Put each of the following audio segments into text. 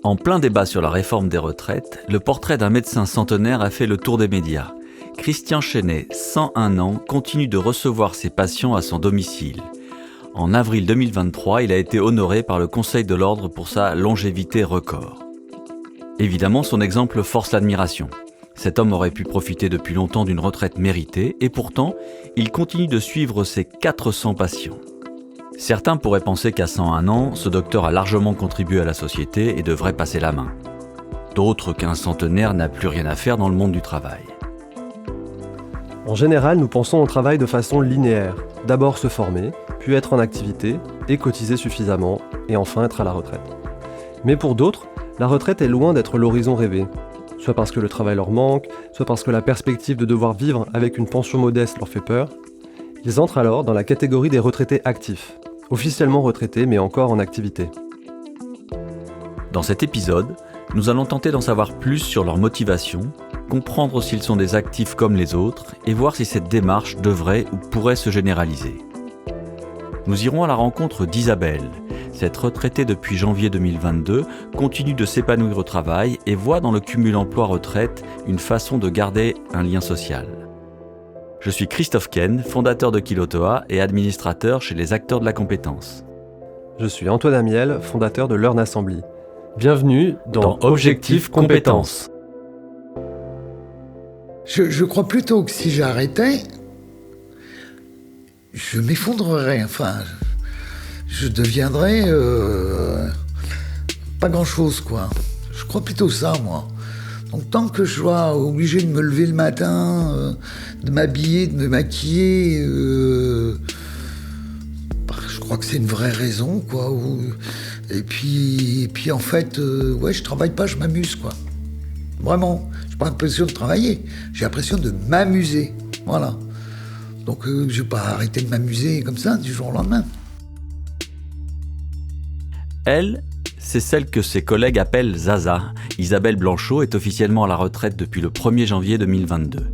En plein débat sur la réforme des retraites, le portrait d'un médecin centenaire a fait le tour des médias. Christian Chenet, 101 ans, continue de recevoir ses patients à son domicile. En avril 2023, il a été honoré par le Conseil de l'Ordre pour sa longévité record. Évidemment, son exemple force l'admiration. Cet homme aurait pu profiter depuis longtemps d'une retraite méritée et pourtant, il continue de suivre ses 400 patients. Certains pourraient penser qu'à 101 ans, ce docteur a largement contribué à la société et devrait passer la main. D'autres qu'un centenaire n'a plus rien à faire dans le monde du travail. En général, nous pensons au travail de façon linéaire. D'abord se former, puis être en activité et cotiser suffisamment, et enfin être à la retraite. Mais pour d'autres, la retraite est loin d'être l'horizon rêvé. Soit parce que le travail leur manque, soit parce que la perspective de devoir vivre avec une pension modeste leur fait peur. Ils entrent alors dans la catégorie des retraités actifs, officiellement retraités mais encore en activité. Dans cet épisode, nous allons tenter d'en savoir plus sur leur motivation, comprendre s'ils sont des actifs comme les autres et voir si cette démarche devrait ou pourrait se généraliser. Nous irons à la rencontre d'Isabelle. Cette retraitée depuis janvier 2022 continue de s'épanouir au travail et voit dans le cumul emploi-retraite une façon de garder un lien social. Je suis Christophe Ken, fondateur de Kilotoa et administrateur chez les acteurs de la compétence. Je suis Antoine Amiel, fondateur de Learn Assembly. Bienvenue dans Objectif Compétences. Je crois plutôt que si j'arrêtais, je m'effondrerais. Enfin, je deviendrais pas grand-chose, quoi. Je crois plutôt ça, moi. Donc tant que je sois obligé de me lever le matin, de m'habiller, de me maquiller, je crois que c'est une vraie raison, quoi. Et puis en fait, je travaille pas, je m'amuse, quoi. Vraiment, j'ai pas l'impression de travailler, j'ai l'impression de m'amuser, voilà. Donc je vais pas arrêter de m'amuser comme ça du jour au lendemain. Elle, c'est celle que ses collègues appellent Zaza. Isabelle Blanchot est officiellement à la retraite depuis le 1er janvier 2022.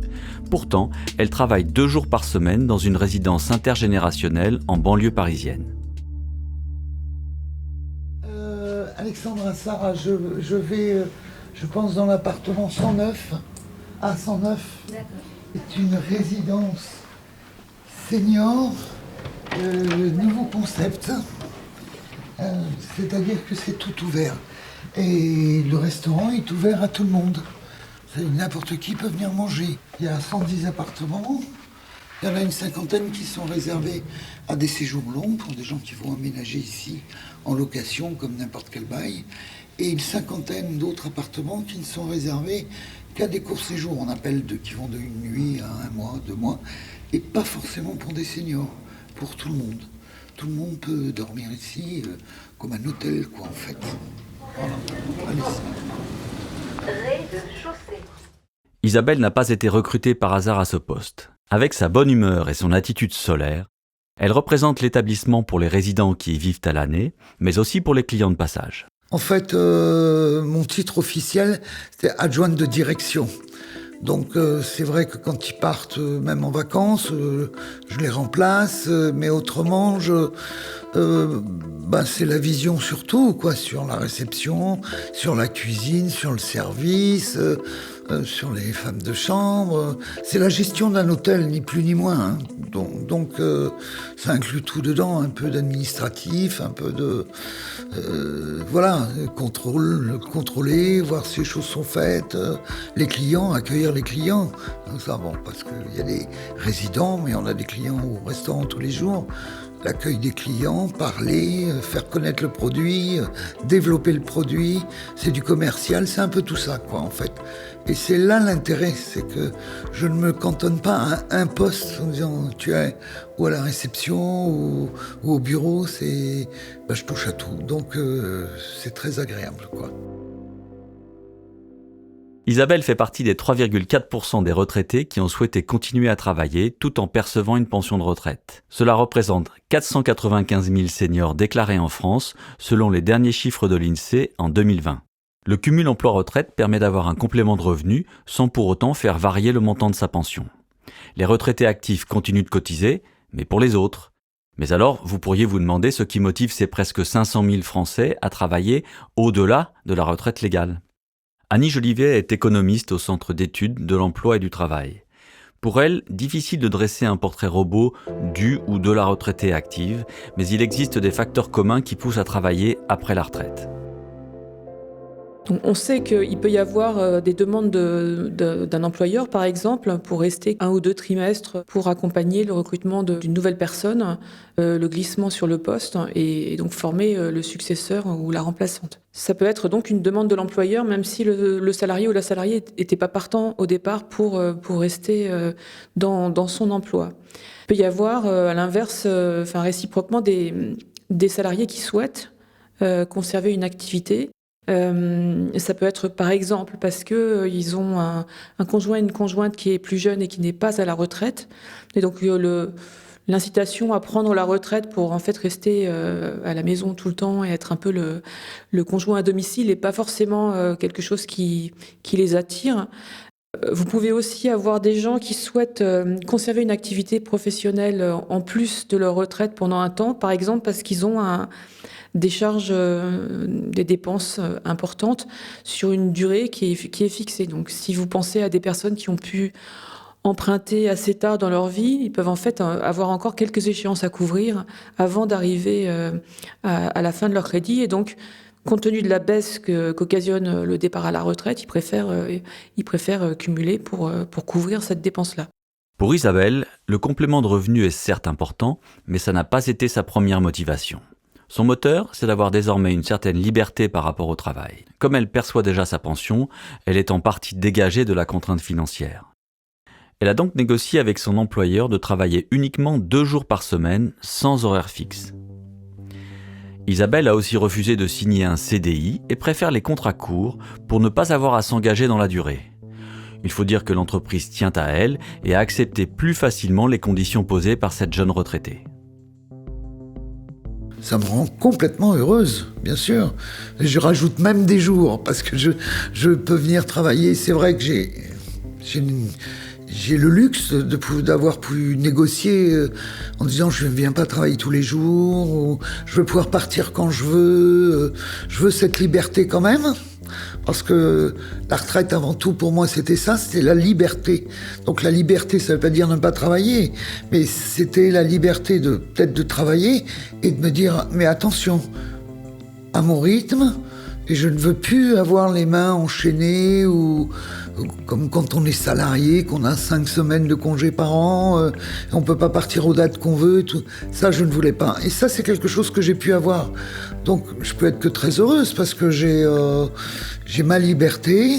Pourtant, elle travaille 2 jours par semaine dans une résidence intergénérationnelle en banlieue parisienne. Alexandra, Sarah, je vais, je pense, dans l'appartement 109. Ah, 109. D'accord. C'est une résidence senior, nouveau concept. C'est-à-dire que c'est tout ouvert. Et le restaurant est ouvert à tout le monde. N'importe qui peut venir manger. Il y a 110 appartements. Il y en a une 50aine qui sont réservés à des séjours longs pour des gens qui vont emménager ici en location comme n'importe quel bail. Et une 50aine d'autres appartements qui ne sont réservés qu'à des courts séjours. On appelle qui vont d'une nuit à 1 mois, 2 mois. Et pas forcément pour des seniors, pour tout le monde. Tout le monde peut dormir ici comme un hôtel, quoi, en fait. Voilà. Allez-y. Rez-de-chaussée. Isabelle n'a pas été recrutée par hasard à ce poste. Avec sa bonne humeur et son attitude solaire, elle représente l'établissement pour les résidents qui y vivent à l'année, mais aussi pour les clients de passage. En fait, mon titre officiel, c'était adjointe de direction. Donc c'est vrai que quand ils partent, même en vacances, je les remplace, mais autrement, c'est la vision surtout, quoi, sur la réception, sur la cuisine, sur le service, sur les femmes de chambre. C'est la gestion d'un hôtel, ni plus ni moins. Hein. Donc ça inclut tout dedans, un peu d'administratif, un peu de... contrôler, voir si les choses sont faites, les clients, accueillir les clients. Donc ça, parce qu'il y a des résidents, mais on a des clients au restaurant tous les jours. L'accueil des clients, parler, faire connaître le produit, développer le produit, c'est du commercial, c'est un peu tout ça, quoi, en fait. Et c'est là l'intérêt, c'est que je ne me cantonne pas à un poste en disant tu es ou à la réception ou au bureau, je touche à tout. Donc c'est très agréable, quoi. Isabelle fait partie des 3,4% des retraités qui ont souhaité continuer à travailler tout en percevant une pension de retraite. Cela représente 495 000 seniors déclarés en France selon les derniers chiffres de l'INSEE en 2020. Le cumul emploi-retraite permet d'avoir un complément de revenu sans pour autant faire varier le montant de sa pension. Les retraités actifs continuent de cotiser, mais pour les autres, Mais alors, vous pourriez vous demander ce qui motive ces presque 500 000 Français à travailler au-delà de la retraite légale. Annie Jolivet est économiste au Centre d'études de l'emploi et du travail. Pour elle, difficile de dresser un portrait robot du ou de la retraitée active, mais il existe des facteurs communs qui poussent à travailler après la retraite. Donc on sait qu'il peut y avoir des demandes d'un employeur, par exemple, pour rester 1 ou 2 trimestres pour accompagner le recrutement d'une nouvelle personne, le glissement sur le poste et donc former le successeur ou la remplaçante. Ça peut être donc une demande de l'employeur, même si le salarié ou la salariée n'était pas partant au départ pour rester dans son emploi. Il peut y avoir, à l'inverse, réciproquement, des salariés qui souhaitent conserver une activité. Ça peut être par exemple parce que ils ont un conjoint, une conjointe qui est plus jeune et qui n'est pas à la retraite, et donc l'incitation à prendre la retraite pour en fait rester à la maison tout le temps et être un peu le conjoint à domicile n'est pas forcément quelque chose qui les attire. Vous pouvez aussi avoir des gens qui souhaitent conserver une activité professionnelle en plus de leur retraite pendant un temps, par exemple parce qu'ils ont des charges, des dépenses importantes sur une durée qui est fixée. Donc si vous pensez à des personnes qui ont pu emprunter assez tard dans leur vie, ils peuvent en fait avoir encore quelques échéances à couvrir avant d'arriver à la fin de leur crédit. Et donc, compte tenu de la baisse qu'occasionne le départ à la retraite, ils préfèrent cumuler pour couvrir cette dépense-là. Pour Isabelle, le complément de revenu est certes important, mais ça n'a pas été sa première motivation. Son moteur, c'est d'avoir désormais une certaine liberté par rapport au travail. Comme elle perçoit déjà sa pension, elle est en partie dégagée de la contrainte financière. Elle a donc négocié avec son employeur de travailler uniquement 2 jours par semaine, sans horaire fixe. Isabelle a aussi refusé de signer un CDI et préfère les contrats courts pour ne pas avoir à s'engager dans la durée. Il faut dire que l'entreprise tient à elle et a accepté plus facilement les conditions posées par cette jeune retraitée. Ça me rend complètement heureuse, bien sûr. Je rajoute même des jours, parce que je peux venir travailler. C'est vrai que j'ai le luxe d'avoir pu négocier en disant je ne viens pas travailler tous les jours, ou je veux pouvoir partir quand je veux cette liberté quand même. Parce que la retraite, avant tout, pour moi, c'était ça, c'était la liberté. Donc la liberté, ça ne veut pas dire ne pas travailler, mais c'était la liberté peut-être de travailler et de me dire, mais attention, à mon rythme, et je ne veux plus avoir les mains enchaînées ou comme quand on est salarié, qu'on a 5 semaines de congé par an, on ne peut pas partir aux dates qu'on veut, tout. Ça je ne voulais pas. Et ça c'est quelque chose que j'ai pu avoir. Donc je peux être que très heureuse parce que j'ai ma liberté,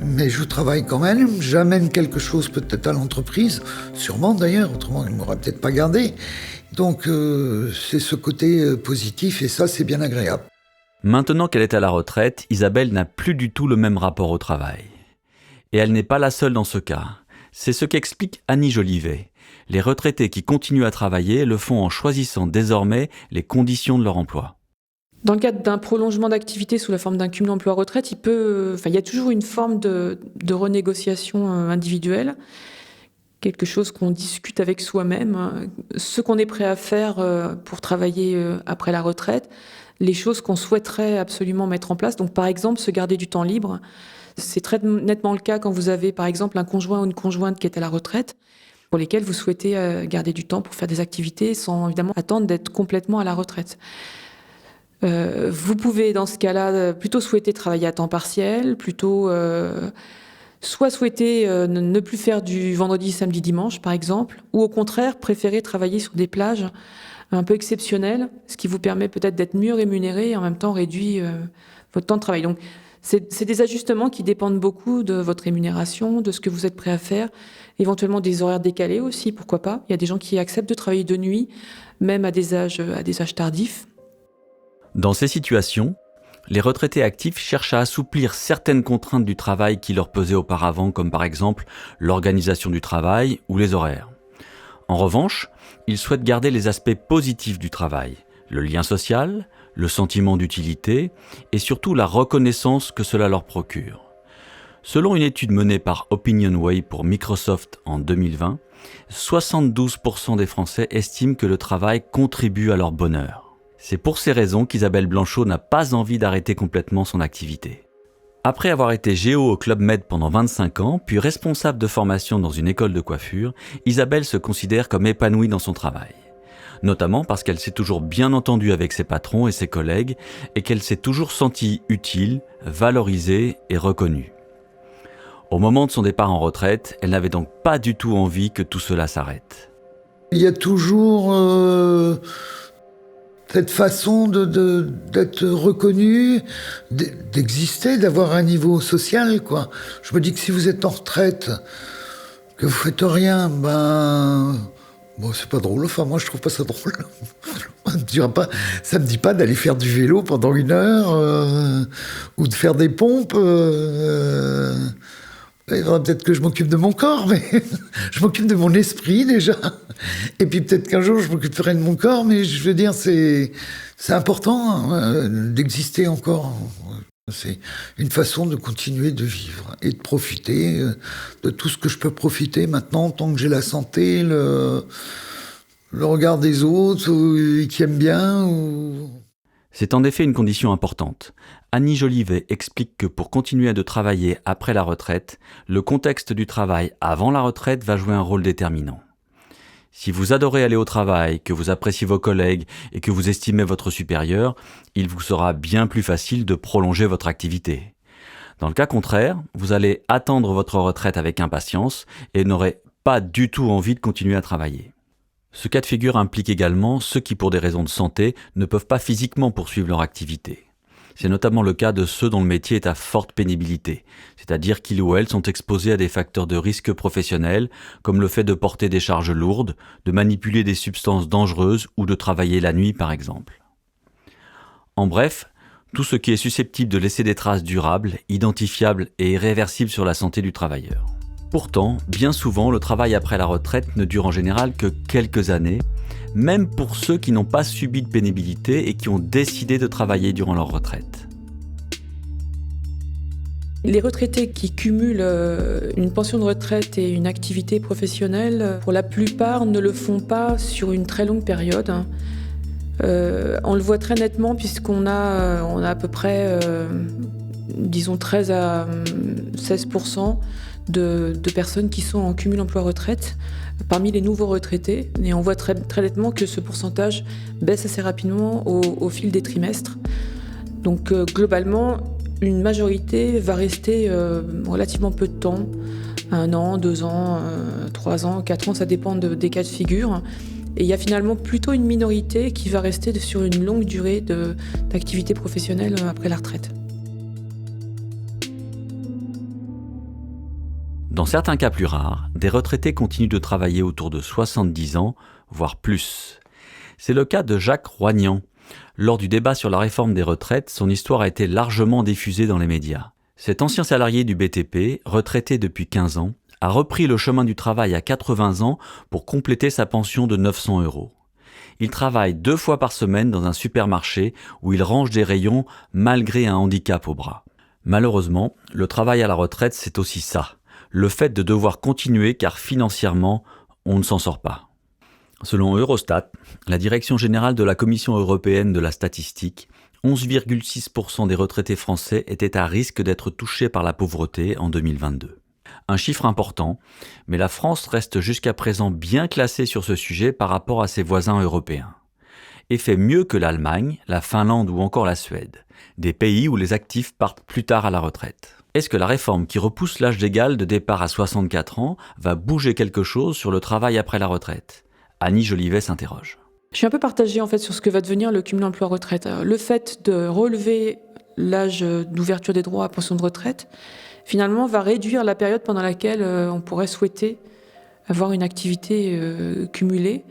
mais je travaille quand même, j'amène quelque chose peut-être à l'entreprise, sûrement d'ailleurs, autrement ils ne m'auraient peut-être pas gardé. Donc c'est ce côté positif et ça c'est bien agréable. Maintenant qu'elle est à la retraite, Isabelle n'a plus du tout le même rapport au travail. Et elle n'est pas la seule dans ce cas. C'est ce qu'explique Annie Jolivet. Les retraités qui continuent à travailler le font en choisissant désormais les conditions de leur emploi. Dans le cadre d'un prolongement d'activité sous la forme d'un cumul emploi-retraite, il y a toujours une forme de renégociation individuelle, quelque chose qu'on discute avec soi-même, ce qu'on est prêt à faire pour travailler après la retraite, les choses qu'on souhaiterait absolument mettre en place. Donc par exemple, se garder du temps libre. C'est très nettement le cas quand vous avez par exemple un conjoint ou une conjointe qui est à la retraite, pour lesquels vous souhaitez garder du temps pour faire des activités sans évidemment attendre d'être complètement à la retraite. Vous pouvez dans ce cas-là plutôt souhaiter travailler à temps partiel, plutôt soit souhaiter ne plus faire du vendredi, samedi, dimanche par exemple, ou au contraire préférer travailler sur des plages un peu exceptionnelles, ce qui vous permet peut-être d'être mieux rémunéré et en même temps réduit votre temps de travail. Donc c'est des ajustements qui dépendent beaucoup de votre rémunération, de ce que vous êtes prêt à faire, éventuellement des horaires décalés aussi, pourquoi pas. Il y a des gens qui acceptent de travailler de nuit, même à des âges tardifs. Dans ces situations, les retraités actifs cherchent à assouplir certaines contraintes du travail qui leur pesaient auparavant, comme par exemple l'organisation du travail ou les horaires. En revanche, ils souhaitent garder les aspects positifs du travail, le lien social, le sentiment d'utilité et surtout la reconnaissance que cela leur procure. Selon une étude menée par Opinionway pour Microsoft en 2020, 72% des Français estiment que le travail contribue à leur bonheur. C'est pour ces raisons qu'Isabelle Blanchot n'a pas envie d'arrêter complètement son activité. Après avoir été géo au Club Med pendant 25 ans, puis responsable de formation dans une école de coiffure, Isabelle se considère comme épanouie dans son travail. Notamment parce qu'elle s'est toujours bien entendue avec ses patrons et ses collègues et qu'elle s'est toujours sentie utile, valorisée et reconnue. Au moment de son départ en retraite, elle n'avait donc pas du tout envie que tout cela s'arrête. Il y a toujours cette façon d'être reconnu, d'exister, d'avoir un niveau social, quoi. Je me dis que si vous êtes en retraite, que vous faites rien, bon, c'est pas drôle. Enfin, moi, je trouve pas ça drôle. Ça me dit pas d'aller faire du vélo pendant 1 heure ou de faire des pompes. Il faudra peut-être que je m'occupe de mon corps, mais je m'occupe de mon esprit déjà. Et puis peut-être qu'un jour je m'occuperai de mon corps, mais je veux dire, c'est important d'exister encore. C'est une façon de continuer de vivre et de profiter de tout ce que je peux profiter maintenant, tant que j'ai la santé, le regard des autres qui aiment bien. C'est en effet une condition importante. Annie Jolivet explique que pour continuer de travailler après la retraite, le contexte du travail avant la retraite va jouer un rôle déterminant. Si vous adorez aller au travail, que vous appréciez vos collègues et que vous estimez votre supérieur, il vous sera bien plus facile de prolonger votre activité. Dans le cas contraire, vous allez attendre votre retraite avec impatience et n'aurez pas du tout envie de continuer à travailler. Ce cas de figure implique également ceux qui, pour des raisons de santé, ne peuvent pas physiquement poursuivre leur activité. C'est notamment le cas de ceux dont le métier est à forte pénibilité, c'est-à-dire qu'ils ou elles sont exposés à des facteurs de risque professionnels, comme le fait de porter des charges lourdes, de manipuler des substances dangereuses ou de travailler la nuit par exemple. En bref, tout ce qui est susceptible de laisser des traces durables, identifiables et irréversibles sur la santé du travailleur. Pourtant, bien souvent, le travail après la retraite ne dure en général que quelques années, même pour ceux qui n'ont pas subi de pénibilité et qui ont décidé de travailler durant leur retraite. Les retraités qui cumulent une pension de retraite et une activité professionnelle, pour la plupart, ne le font pas sur une très longue période. On le voit très nettement puisqu'on a à peu près, disons 13 à 16% de personnes qui sont en cumul emploi-retraite parmi les nouveaux retraités. Et on voit très, très nettement que ce pourcentage baisse assez rapidement au fil des trimestres. Donc globalement, une majorité va rester relativement peu de temps, 1 an, 2 ans, 3 ans, 4 ans, ça dépend des cas de figure. Et il y a finalement plutôt une minorité qui va rester sur une longue durée d'activité professionnelle après la retraite. Dans certains cas plus rares, des retraités continuent de travailler autour de 70 ans, voire plus. C'est le cas de Jacques Roignan. Lors du débat sur la réforme des retraites, son histoire a été largement diffusée dans les médias. Cet ancien salarié du BTP, retraité depuis 15 ans, a repris le chemin du travail à 80 ans pour compléter sa pension de 900 €. Il travaille 2 fois par semaine dans un supermarché où il range des rayons malgré un handicap au bras. Malheureusement, le travail à la retraite, c'est aussi ça. Le fait de devoir continuer car financièrement, on ne s'en sort pas. Selon Eurostat, la Direction générale de la Commission européenne de la statistique, 11,6% des retraités français étaient à risque d'être touchés par la pauvreté en 2022. Un chiffre important, mais la France reste jusqu'à présent bien classée sur ce sujet par rapport à ses voisins européens. Et fait mieux que l'Allemagne, la Finlande ou encore la Suède, des pays où les actifs partent plus tard à la retraite. Est-ce que la réforme qui repousse l'âge légal de départ à 64 ans va bouger quelque chose sur le travail après la retraite ? Annie Jolivet s'interroge. Je suis un peu partagée en fait sur ce que va devenir le cumul emploi-retraite. Le fait de relever l'âge d'ouverture des droits à pension de retraite, finalement, va réduire la période pendant laquelle on pourrait souhaiter avoir une activité cumulée.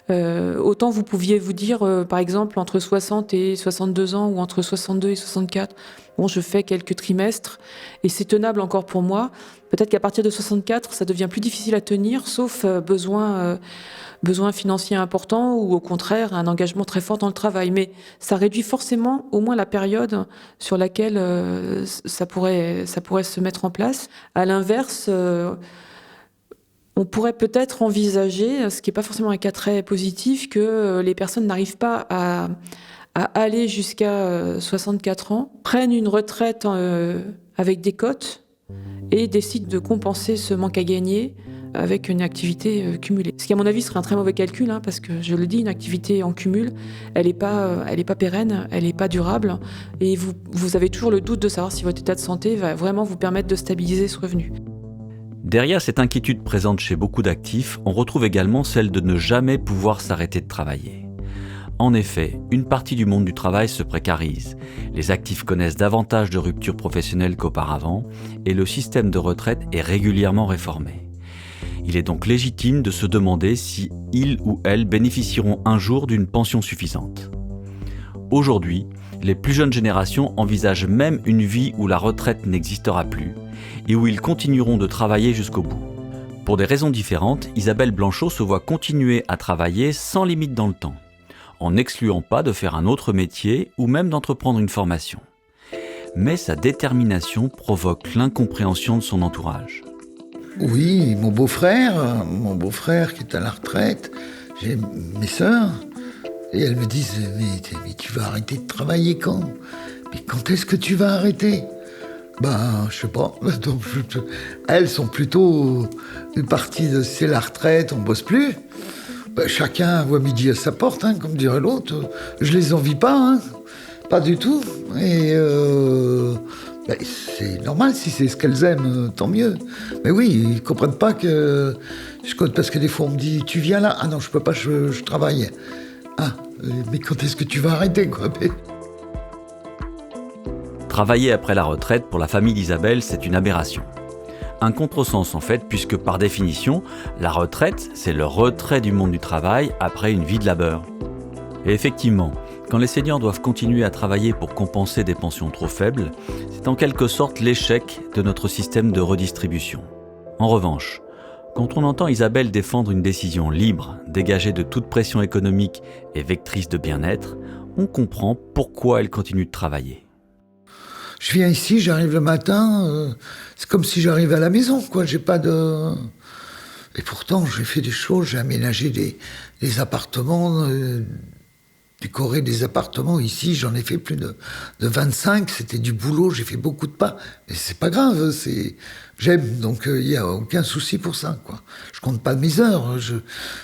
Autant vous pouviez vous dire, par exemple, entre 60 et 62 ans ou entre 62 et 64, bon, je fais quelques trimestres et c'est tenable encore pour moi. Peut-être qu'à partir de 64, ça devient plus difficile à tenir, sauf besoin financier important ou au contraire un engagement très fort dans le travail. Mais ça réduit forcément au moins la période sur laquelle ça pourrait se mettre en place. À l'inverse, on pourrait peut-être envisager, ce qui n'est pas forcément un cas très positif, que les personnes n'arrivent pas à aller jusqu'à 64 ans, prennent une retraite avec des cotes et décident de compenser ce manque à gagner avec une activité cumulée. Ce qui, à mon avis, serait un très mauvais calcul, parce que, je le dis, une activité en cumul, elle n'est pas pérenne, elle n'est pas durable, et vous avez toujours le doute de savoir si votre état de santé va vraiment vous permettre de stabiliser ce revenu. Derrière cette inquiétude présente chez beaucoup d'actifs, on retrouve également celle de ne jamais pouvoir s'arrêter de travailler. En effet, une partie du monde du travail se précarise. Les actifs connaissent davantage de ruptures professionnelles qu'auparavant et le système de retraite est régulièrement réformé. Il est donc légitime de se demander si ils ou elles bénéficieront un jour d'une pension suffisante. Aujourd'hui, les plus jeunes générations envisagent même une vie où la retraite n'existera plus et où ils continueront de travailler jusqu'au bout. Pour des raisons différentes, Isabelle Blanchot se voit continuer à travailler sans limite dans le temps, en n'excluant pas de faire un autre métier ou même d'entreprendre une formation. Mais sa détermination provoque l'incompréhension de son entourage. Oui, mon beau-frère qui est à la retraite, j'ai mes sœurs, et elles me disent mais tu vas arrêter de travailler quand ? Mais quand est-ce que tu vas arrêter ? Je sais pas. Donc, elles sont plutôt une partie de c'est la retraite, on bosse plus. Chacun voit midi à sa porte, comme dirait l'autre. Je les envie pas, pas du tout. Et c'est normal, si c'est ce qu'elles aiment, tant mieux. Mais oui, ils comprennent pas que parce que des fois on me dit tu viens là, ah non je peux pas, je travaille. Ah, mais quand est-ce que tu vas arrêter quoi ? Travailler après la retraite pour la famille d'Isabelle, c'est une aberration. Un contresens en fait, puisque par définition, la retraite, c'est le retrait du monde du travail après une vie de labeur. Et effectivement, quand les seniors doivent continuer à travailler pour compenser des pensions trop faibles, c'est en quelque sorte l'échec de notre système de redistribution. En revanche, quand on entend Isabelle défendre une décision libre, dégagée de toute pression économique et vectrice de bien-être, on comprend pourquoi elle continue de travailler. Je viens ici, j'arrive le matin, c'est comme si j'arrivais à la maison, quoi. J'ai pas de... Et pourtant, j'ai fait des choses, j'ai aménagé des appartements, décoré des appartements. Ici, j'en ai fait plus de 25, c'était du boulot, j'ai fait beaucoup de pas. Mais c'est pas grave, j'aime, donc il n'y a aucun souci pour ça, quoi. Je compte pas mes heures,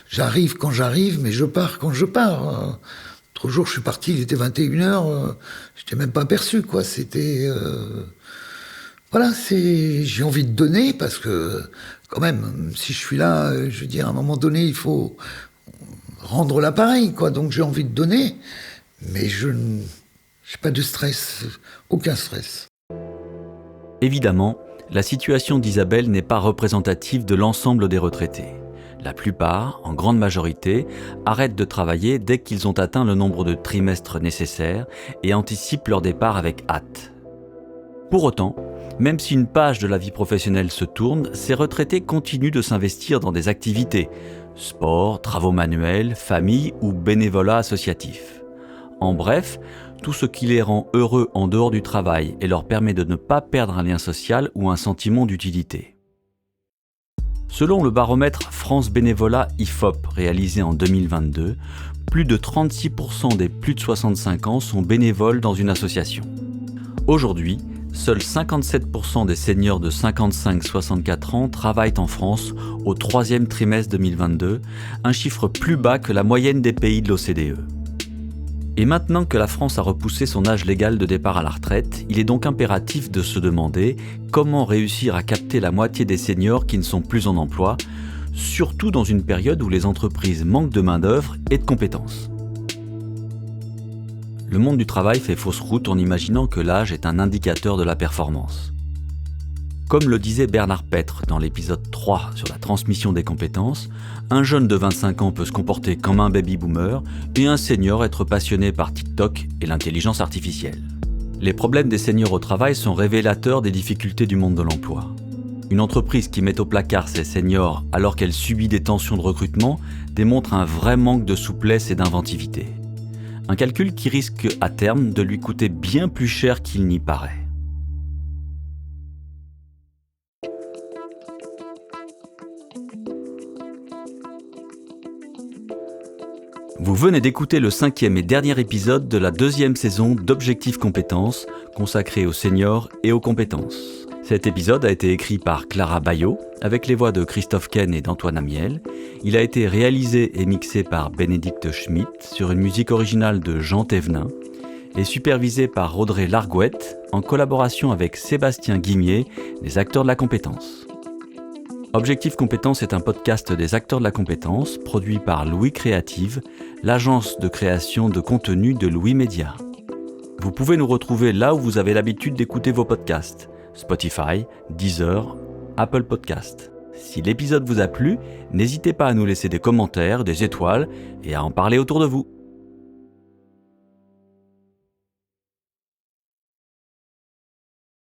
j'arrive quand j'arrive, mais je pars quand je pars. L'autre jour, je suis parti, il était 21h, je n'étais même pas aperçu, quoi. C'était... Voilà, j'ai envie de donner, parce que, quand même, si je suis là, je veux dire, à un moment donné, il faut rendre l'appareil, quoi. Donc j'ai envie de donner, mais je n'ai pas de stress, aucun stress. Évidemment, la situation d'Isabelle n'est pas représentative de l'ensemble des retraités. La plupart, en grande majorité, arrêtent de travailler dès qu'ils ont atteint le nombre de trimestres nécessaires et anticipent leur départ avec hâte. Pour autant, même si une page de la vie professionnelle se tourne, ces retraités continuent de s'investir dans des activités, sport, travaux manuels, famille ou bénévolat associatif. En bref, tout ce qui les rend heureux en dehors du travail et leur permet de ne pas perdre un lien social ou un sentiment d'utilité. Selon le baromètre France Bénévolat IFOP réalisé en 2022, plus de 36% des plus de 65 ans sont bénévoles dans une association. Aujourd'hui, seuls 57% des seniors de 55-64 ans travaillent en France au troisième trimestre 2022, un chiffre plus bas que la moyenne des pays de l'OCDE. Et maintenant que la France a repoussé son âge légal de départ à la retraite, il est donc impératif de se demander comment réussir à capter la moitié des seniors qui ne sont plus en emploi, surtout dans une période où les entreprises manquent de main-d'œuvre et de compétences. Le monde du travail fait fausse route en imaginant que l'âge est un indicateur de la performance. Comme le disait Bernard Petre dans l'épisode 3 sur la transmission des compétences, un jeune de 25 ans peut se comporter comme un baby-boomer et un senior être passionné par TikTok et l'intelligence artificielle. Les problèmes des seniors au travail sont révélateurs des difficultés du monde de l'emploi. Une entreprise qui met au placard ses seniors alors qu'elle subit des tensions de recrutement démontre un vrai manque de souplesse et d'inventivité. Un calcul qui risque à terme de lui coûter bien plus cher qu'il n'y paraît. Vous venez d'écouter le 5e et dernier épisode de la 2e saison d'Objectif Compétences, consacré aux seniors et aux compétences. Cet épisode a été écrit par Clara Bayot, avec les voix de Christophe Ken et d'Antoine Amiel. Il a été réalisé et mixé par Bénédicte Schmitt sur une musique originale de Jean Thévenin et supervisé par Audrey Largouette en collaboration avec Sébastien Guimier, des acteurs de la compétence. Objectif Compétences est un podcast des acteurs de la compétence, produit par Louis Créative, l'agence de création de contenu de Louis Média. Vous pouvez nous retrouver là où vous avez l'habitude d'écouter vos podcasts, Spotify, Deezer, Apple Podcasts. Si l'épisode vous a plu, n'hésitez pas à nous laisser des commentaires, des étoiles et à en parler autour de vous.